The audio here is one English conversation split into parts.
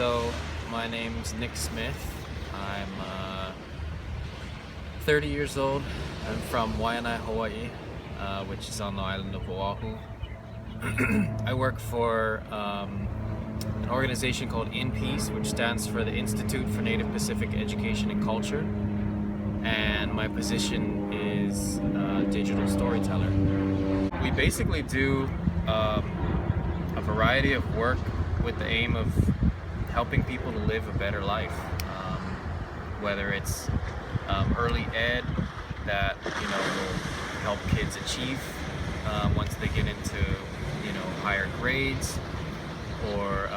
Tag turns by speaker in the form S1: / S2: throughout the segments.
S1: So my name's Nick Smith. I'm 30 years old. I'm from Waianae, Hawaii, which is on the island of Oahu. I work for an organization called InPeace, which stands for the Institute for Native Pacific Education and Culture. And my position is digital storyteller. We basically do a variety of work with the aim of helping people to live a better life, whether it's early ed that will help kids achieve once they get into higher grades, or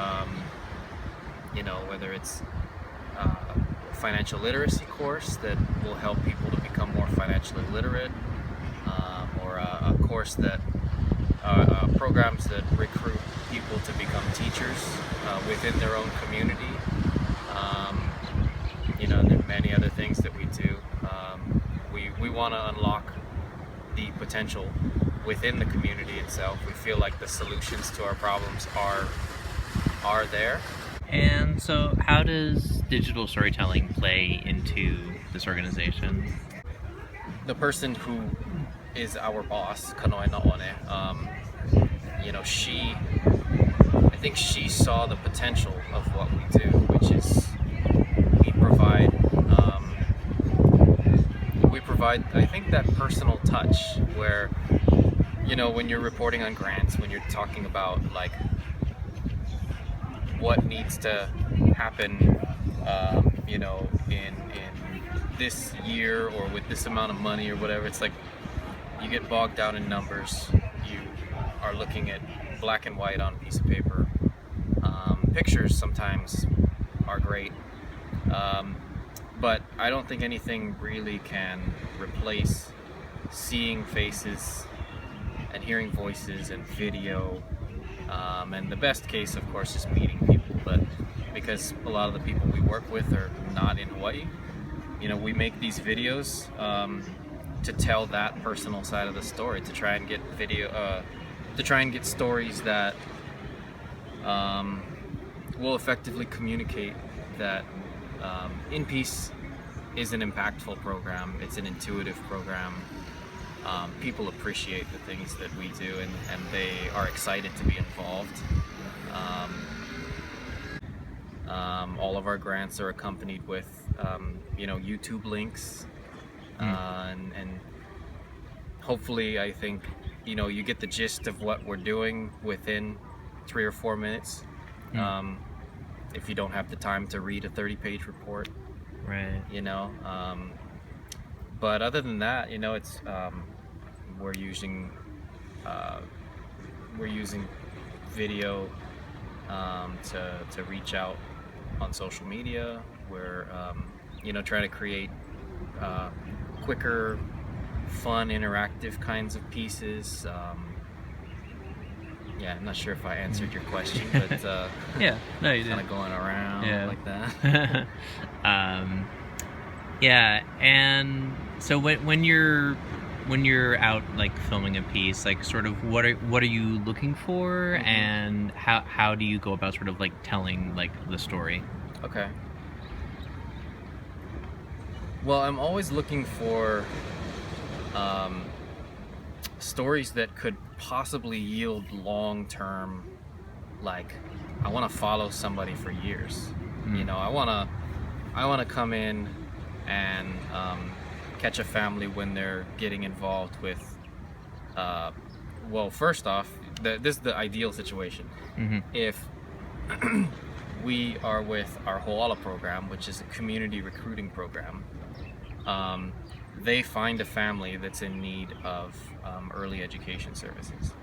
S1: whether it's a financial literacy course that will help people to become more financially literate, or a course that programs that recruit people to become teachers within their own community. There are many other things that we do. We want to unlock the potential within the community itself. We feel like the solutions to our problems are there.
S2: And so how does digital storytelling play into this organization?
S1: The person who is our boss, Kanoe Naone, I think she saw the potential of what we do, which is we provide, I think, that personal touch where, when you're reporting on grants, when you're talking about like what needs to happen, in this year or with this amount of money or whatever, it's like you get bogged down in numbers. You are looking at black and white on a piece of paper. Pictures sometimes are great, but I don't think anything really can replace seeing faces and hearing voices and video. And the best case, of course, is meeting people, but because a lot of the people we work with are not in Hawaii, we make these videos to tell that personal side of the story, to try and get stories that will effectively communicate that InPeace is an impactful program. It's an intuitive program. People appreciate the things that we do, and they are excited to be involved. All of our grants are accompanied with YouTube links, and hopefully, I think you get the gist of what we're doing within 3 or 4 minutes. If you don't have the time to read a 30-page report,
S2: Right.
S1: But other than that, it's we're using video to reach out on social media. We're trying to create quicker, fun, interactive kinds of pieces. I'm not sure if I answered your question, but
S2: Yeah, no, you did.
S1: kind of going around like that.
S2: Yeah, and so when you're out like filming a piece, like sort of what are you looking for, and how do you go about sort of like telling like the story?
S1: Okay. Well, I'm always looking for stories that could possibly yield long-term, like I want to follow somebody for years. I want to come in and catch a family when they're getting involved with well, first off, this is the ideal situation. If we are with our Ho'ala program, which is a community recruiting program, they find a family that's in need of early education services,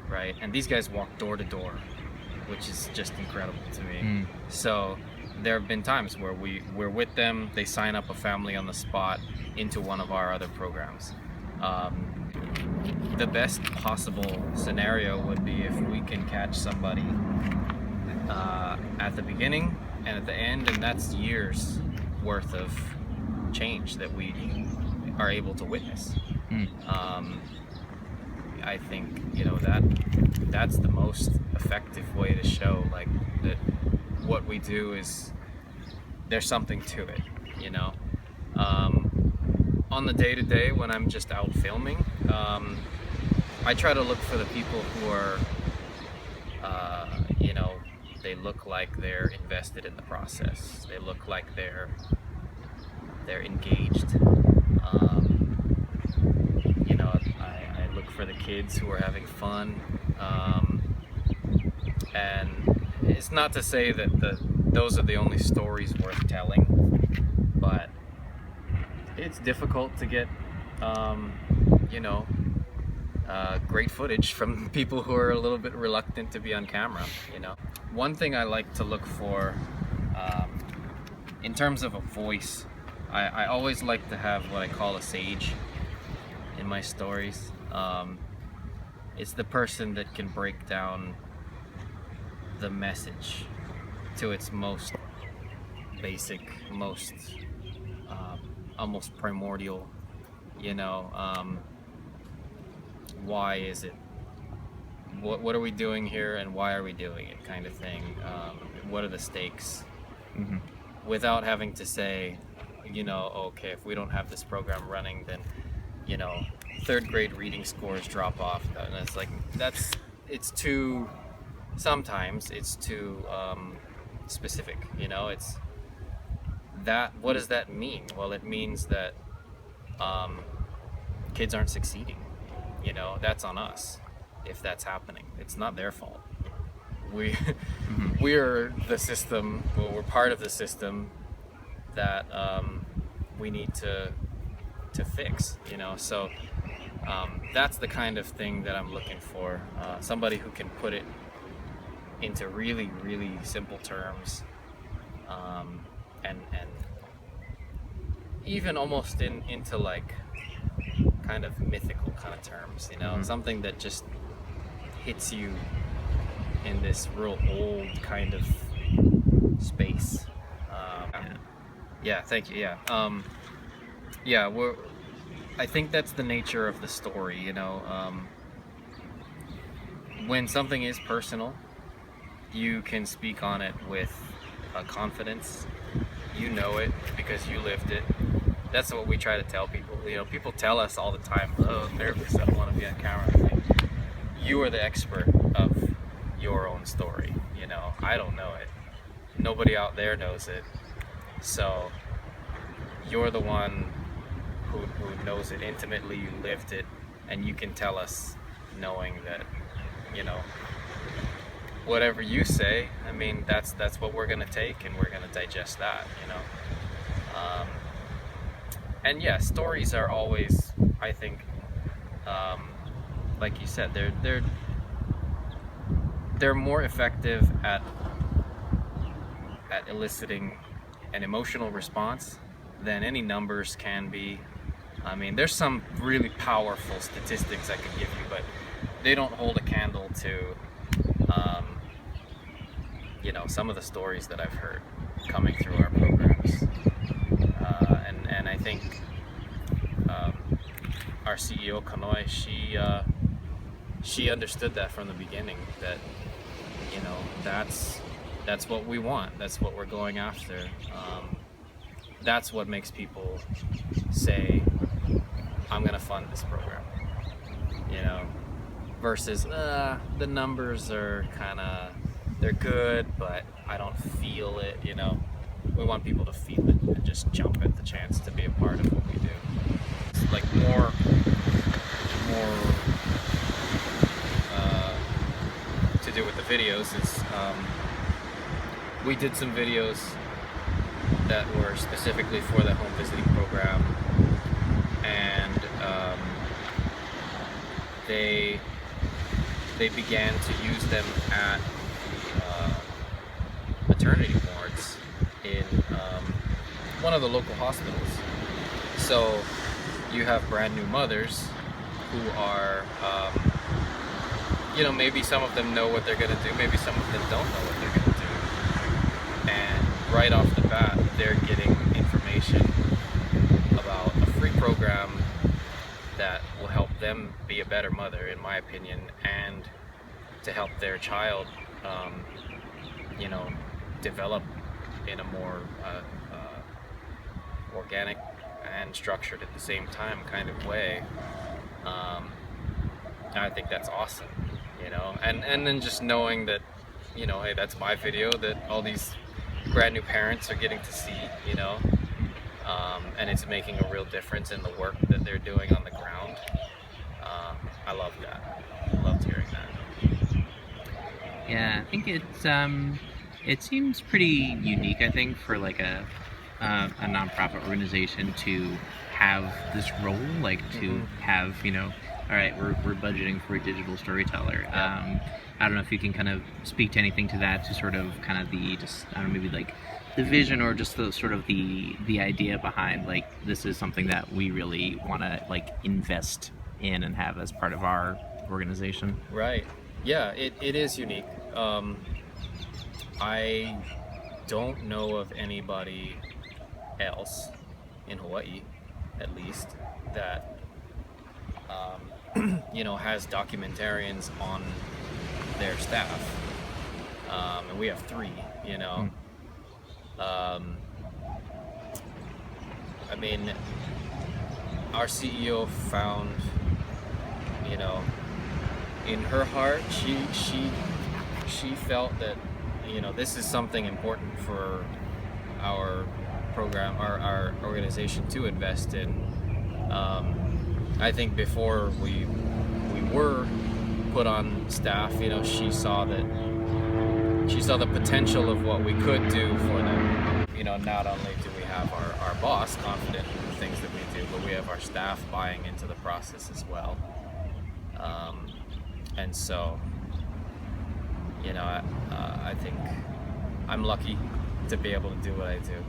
S1: right? And these guys walk door to door, which is just incredible to me. So there have been times where we're with them, they sign up a family on the spot into one of our other programs. The best possible scenario would be if we can catch somebody at the beginning and at the end, and that's years worth of change that we are able to witness. I think that's the most effective way to show like that what we do is there's something to it, you know. On the day-to-day when I'm just out filming, I try to look for the people who are, you know, they look like they're invested in the process. They look like they're engaged. You know, I look for the kids who are having fun. And it's not to say that those are the only stories worth telling, but it's difficult to get, you know, great footage from people who are a little bit reluctant to be on camera, you know. One thing I like to look for, in terms of a voice, I always like to have what I call a sage in my stories. It's the person that can break down the message to its most basic, most almost primordial, you know. Why is it, what are we doing here, and why are we doing it, kind of thing. What are the stakes, without having to say, you know, okay, if we don't have this program running, then, you know, third grade reading scores drop off. And it's like, it's too, sometimes it's too specific, you know. It's that, what does that mean? Well, it means that kids aren't succeeding, you know. That's on us if that's happening. It's not their fault. We are the system, well, we're part of the system that we need to fix, you know. So that's the kind of thing that I'm looking for. Somebody who can put it into really, really simple terms, and even almost into like kind of mythical kind of terms, you know. Something that just hits you in this real old kind of space. Yeah, thank you. Yeah, I think that's the nature of the story, you know. When something is personal, you can speak on it with confidence. You know it because you lived it. That's what we try to tell people. You know, people tell us all the time, oh, therapists don't want to be on camera. You are the expert of your own story, you know. I don't know it. Nobody out there knows it. So you're the one who knows it intimately. You lived it, and you can tell us knowing that, you know, whatever you say, I mean, that's what we're gonna take, and we're gonna digest that, you know. And yeah, stories are always, I think, like you said, they're more effective at eliciting an emotional response than any numbers can be. I mean, there's some really powerful statistics I could give you, but they don't hold a candle to, you know, some of the stories that I've heard coming through our programs. And I think our CEO, Kanoi, she understood that from the beginning, that, you know, that's what we want. That's what we're going after. That's what makes people say, I'm gonna fund this program, you know, versus the numbers are they're good, but I don't feel it, you know. We want people to feel it and just jump at the chance to be a part of what we do. It's like more to do with the videos is, we did some videos that were specifically for the home visiting program, and they began to use them at the maternity wards in one of the local hospitals. So you have brand new mothers who are, you know, maybe some of them know what they're gonna do, maybe some of them don't know what they're gonna do. And right off the bat, they're getting information about a free program that will help them be a better mother, in my opinion, and to help their child, you know, develop in a more organic and structured at the same time kind of way. I think that's awesome, you know, and then just knowing that, you know, hey, that's my video that all these brand new parents are getting to see, you know, and it's making a real difference in the work that they're doing on the ground. I love that. I loved hearing that.
S2: Yeah, I think it seems pretty unique. I think for like a nonprofit organization to have this role, like to have, you know, all right, we're budgeting for a digital storyteller. I don't know if you can kind of speak to anything to that, to sort of kind of the just, I don't know, maybe like the vision or just the sort of the idea behind like this is something that we really want to like invest in and have as part of our organization.
S1: Right. Yeah, it is unique. I don't know of anybody else in Hawaii, at least, that you know, has documentarians on their staff, and we have 3. You know, I mean, our CEO found, you know, in her heart, she felt that, you know, this is something important for our program, our organization to invest in. I think before we were put on staff, you know, she saw the potential of what we could do for them. You know, not only do we have our boss confident in the things that we do, but we have our staff buying into the process as well. And so, you know, I think I'm lucky to be able to do what I do.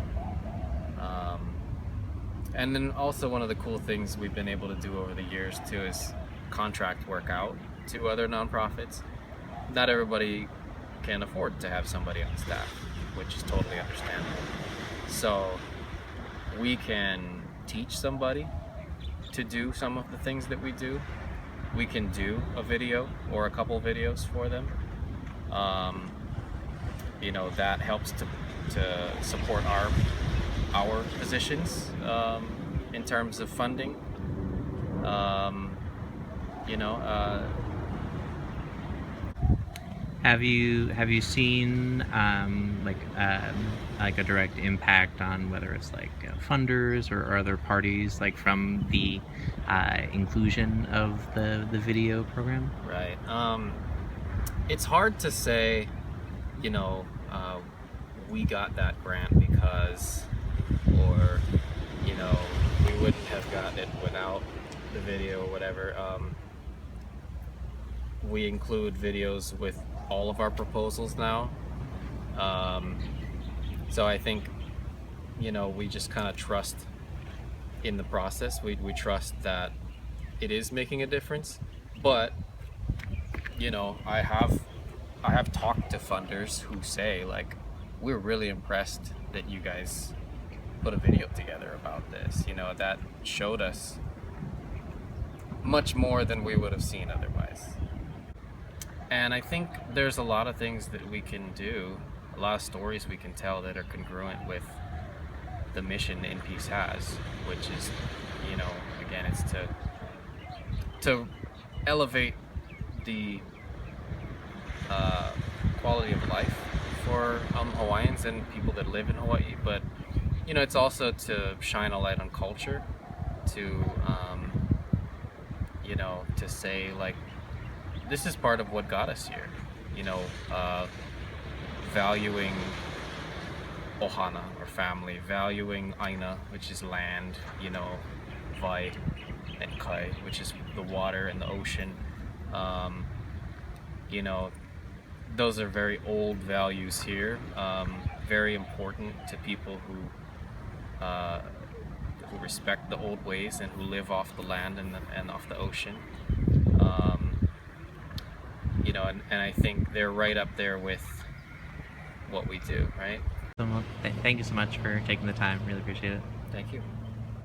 S1: And then also one of the cool things we've been able to do over the years too is contract work out to other nonprofits. Not everybody can afford to have somebody on staff, which is totally understandable. So we can teach somebody to do some of the things that we do. We can do a video or a couple videos for them. You know, that helps to support our positions in terms of funding. You know,
S2: Have you seen like a direct impact on whether it's like funders or other parties, like from the inclusion of the video program?
S1: right. It's hard to say, you know, we got that grant because, or, you know, we wouldn't have gotten it without the video or whatever. We include videos with all of our proposals now. So I think, you know, we just kind of trust in the process. We trust that it is making a difference. But, you know, I have talked to funders who say, like, we're really impressed that you guys put a video together about this. You know, that showed us much more than we would have seen otherwise. And I think there's a lot of things that we can do, a lot of stories we can tell that are congruent with the mission In Peace has, which is, you know, again, it's to elevate the quality of life for Hawaiians and people that live in Hawaii, but, you know, it's also to shine a light on culture, to you know, to say, like, this is part of what got us here, you know, valuing ohana, or family, valuing aina, which is land, you know, vai and kai, which is the water and the ocean. You know, those are very old values here, very important to people who respect the old ways and who live off the land and off the ocean. You know, and I think they're right up there with what we do, right?
S2: So, thank you so much for taking the time. Really appreciate it.
S1: Thank you.